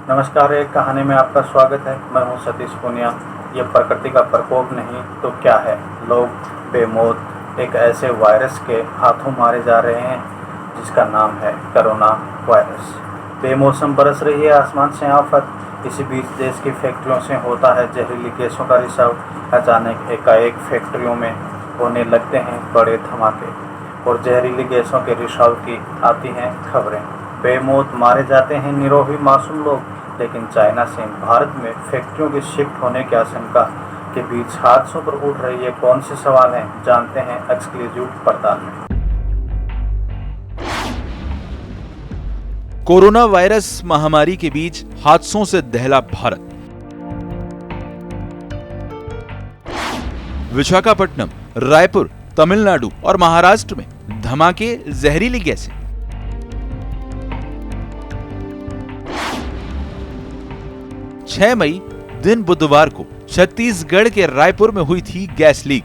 नमस्कार, एक कहानी में आपका स्वागत है। मैं हूं सतीश पूनिया। ये प्रकृति का प्रकोप नहीं तो क्या है। लोग बेमौत एक ऐसे वायरस के हाथों मारे जा रहे हैं जिसका नाम है कोरोना वायरस। बेमौसम बरस रही है आसमान से आफत। इसी बीच देश की फैक्ट्रियों से होता है जहरीली गैसों का रिसाव। अचानक एकाएक फैक्ट्रियों में होने लगते हैं बड़े धमाके और जहरीली गैसों के रिसाव की आती हैं खबरें। बेमौत मारे जाते हैं निरोही मासूम लोग, लेकिन चाइना से भारत में फैक्ट्रियों के शिफ्ट होने की आशंका के बीच हादसों पर उठ रही है कौन से सवाल हैं, जानते हैं एक्सक्लूसिव पड़ताल में। कोरोना वायरस महामारी के बीच हादसों से दहला भारत। विशाखापट्टनम, रायपुर, तमिलनाडु और महाराष्ट्र में धमाके, जहरीली गैसें। 6 मई दिन बुधवार को छत्तीसगढ़ के रायपुर में हुई थी गैस लीक।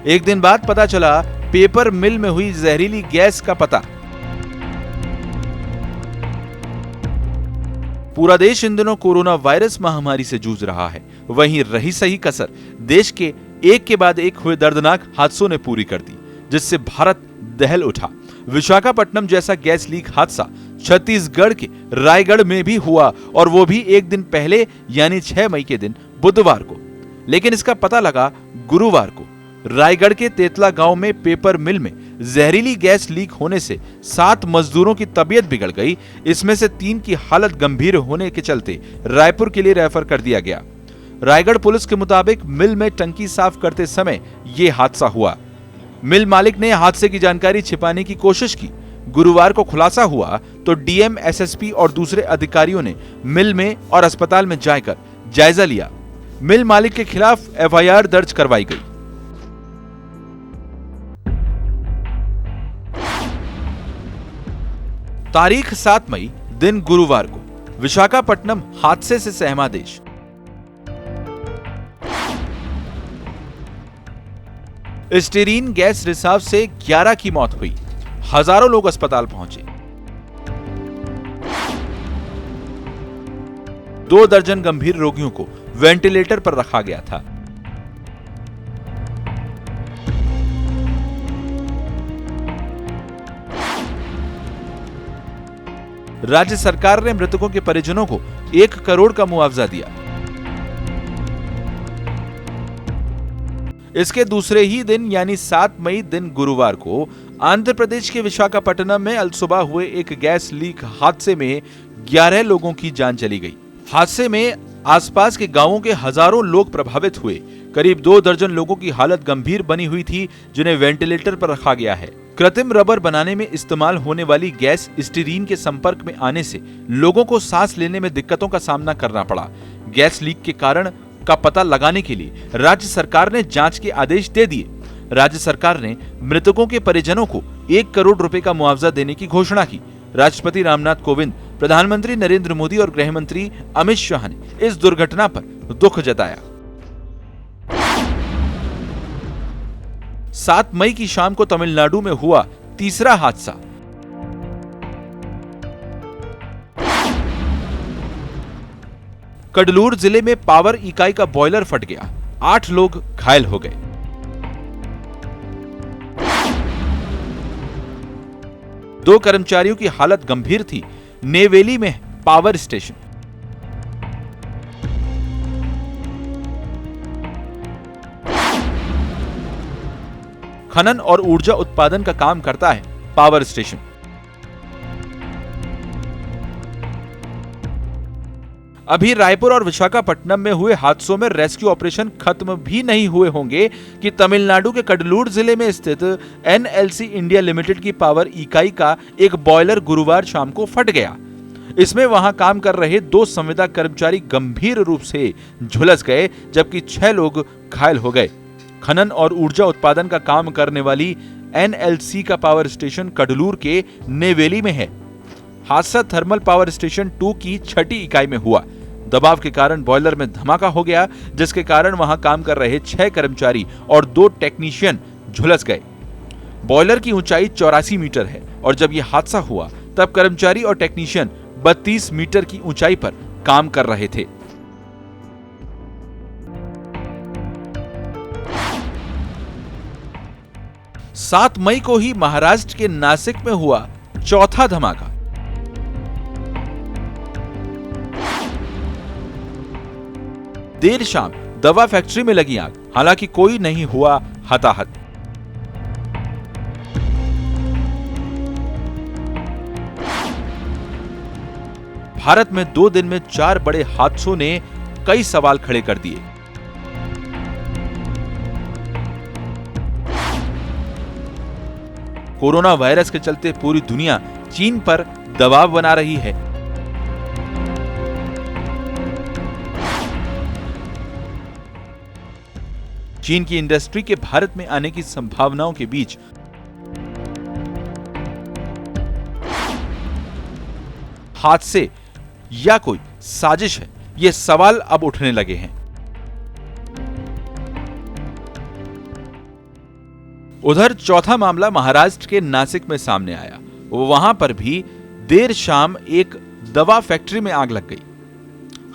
एक दिन बाद पता चला पेपर मिल में हुई जहरीली गैस का पता। पूरा देश इन दिनों कोरोना वायरस महामारी से जूझ रहा है। वहीं रही सही कसर देश के एक के बाद एक हुए दर्दनाक हादसों ने पूरी कर दी, जिससे भारत दहल उठा। विशाखापट्टनम जैसा गैस लीक हादसा छत्तीसगढ़ के रायगढ़ में भी हुआ, और वो भी एक दिन पहले यानी 6 मई के दिन बुधवार को। लेकिन इसका पता लगा गुरुवार को। रायगढ़ के तेतला गांव में पेपर मिल में जहरीली गैस लीक होने से 7 मजदूरों की तबीयत बिगड़ गई। इसमें से 3 की हालत गंभीर होने के चलते रायपुर के लिए रेफर कर दिया गया। रायगढ़ पुलिस के मुताबिक मिल में टंकी साफ करते समय यह हादसा हुआ। मिल मालिक ने हादसे की जानकारी छिपाने की कोशिश की। गुरुवार को खुलासा हुआ तो डीएम, एसएसपी और दूसरे अधिकारियों ने मिल में और अस्पताल में जाकर जायजा लिया। मिल मालिक के खिलाफ एफआईआर दर्ज करवाई गई। तारीख 7 मई दिन गुरुवार को विशाखापट्टनम हादसे से सहमा देश। स्टीरीन गैस रिसाव से 11 की मौत हुई। हजारों लोग अस्पताल पहुंचे। 2 दर्जन गंभीर रोगियों को वेंटिलेटर पर रखा गया था। राज्य सरकार ने मृतकों के परिजनों को 1 करोड़ का मुआवजा दिया। इसके दूसरे ही दिन यानी 7 मई दिन गुरुवार को आंध्र प्रदेश के विशाखापट्टनम में अलसुबह हुए एक गैस लीक हादसे में 11 लोगों की जान चली गई। हादसे में आसपास के गांवों के हजारों लोग प्रभावित हुए। करीब 2 दर्जन लोगों की हालत गंभीर बनी हुई थी, जिन्हें वेंटिलेटर पर रखा गया है। कृत्रिम रबर बनाने में इस्तेमाल होने वाली गैस स्टीरीन के संपर्क में आने से लोगों को सांस लेने में दिक्कतों का सामना करना पड़ा। गैस लीक के कारण का पता लगाने के लिए राज्य सरकार ने जांच के आदेश दे दिए। राज्य सरकार ने मृतकों के परिजनों को 1 करोड़ रुपए का मुआवजा देने की घोषणा की। राष्ट्रपति रामनाथ कोविंद, प्रधानमंत्री नरेंद्र मोदी और गृह मंत्री अमित शाह ने इस दुर्घटना पर दुख जताया। 7 मई की शाम को तमिलनाडु में हुआ तीसरा हादसा। कडलूर जिले में पावर इकाई का बॉयलर फट गया। 8 लोग घायल हो गए। दो कर्मचारियों की हालत गंभीर थी। नेवेली में पावर स्टेशन। खनन और ऊर्जा उत्पादन का काम करता है पावर स्टेशन। अभी रायपुर और विशाखापट्टनम में हुए हादसों में रेस्क्यू ऑपरेशन खत्म भी नहीं हुए होंगे कि तमिलनाडु के कडलूर जिले में स्थित एनएलसी इंडिया लिमिटेड की पावर इकाई का एक बॉयलर गुरुवार शाम को फट गया। इसमें वहां काम कर रहे 2 संविदा कर्मचारी गंभीर रूप से झुलस गए, जबकि 6 लोग घायल हो गए। खनन और ऊर्जा उत्पादन का काम करने वाली एनएलसी का पावर स्टेशन कडलूर के नेवेली में है। हादसा थर्मल पावर स्टेशन 2 की 6ठी इकाई में हुआ। दबाव के कारण बॉयलर में धमाका हो गया, जिसके कारण वहां काम कर रहे 6 कर्मचारी और 2 टेक्नीशियन झुलस गए। बॉयलर की ऊंचाई 84 मीटर है और जब यह हादसा हुआ तब कर्मचारी और टेक्नीशियन 32 मीटर की ऊंचाई पर काम कर रहे थे। सात मई को ही महाराष्ट्र के नासिक में हुआ चौथा धमाका। देर शाम दवा फैक्ट्री में लगी आग, हालांकि कोई नहीं हुआ हताहत। भारत में 2 दिन में 4 बड़े हादसों ने कई सवाल खड़े कर दिए। कोरोना वायरस के चलते पूरी दुनिया चीन पर दबाव बना रही है। चीन की इंडस्ट्री के भारत में आने की संभावनाओं के बीच हादसे या कोई साजिश है, ये सवाल अब उठने लगे हैं। उधर चौथा मामला महाराष्ट्र के नासिक में सामने आया। वहां पर भी देर शाम एक दवा फैक्ट्री में आग लग गई।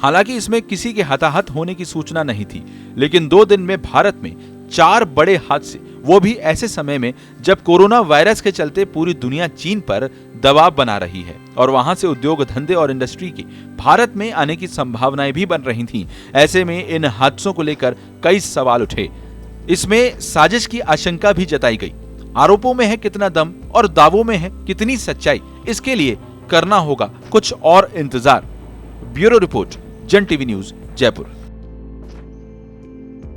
हालांकि इसमें किसी के हताहत होने की सूचना नहीं थी, लेकिन 2 दिन में भारत में 4 बड़े हादसे, वो भी ऐसे समय में जब कोरोना वायरस के चलते पूरी दुनिया चीन पर दबाव बना रही है और वहां से उद्योग धंधे और इंडस्ट्री की भारत में आने की संभावनाएं भी बन रही थीं। ऐसे में इन हादसों को लेकर कई सवाल उठे। इसमें साजिश की आशंका भी जताई गई। आरोपों में है कितना दम और दावों में है कितनी सच्चाई, इसके लिए करना होगा कुछ और इंतजार। ब्यूरो रिपोर्ट, जन टीवी न्यूज, जयपुर।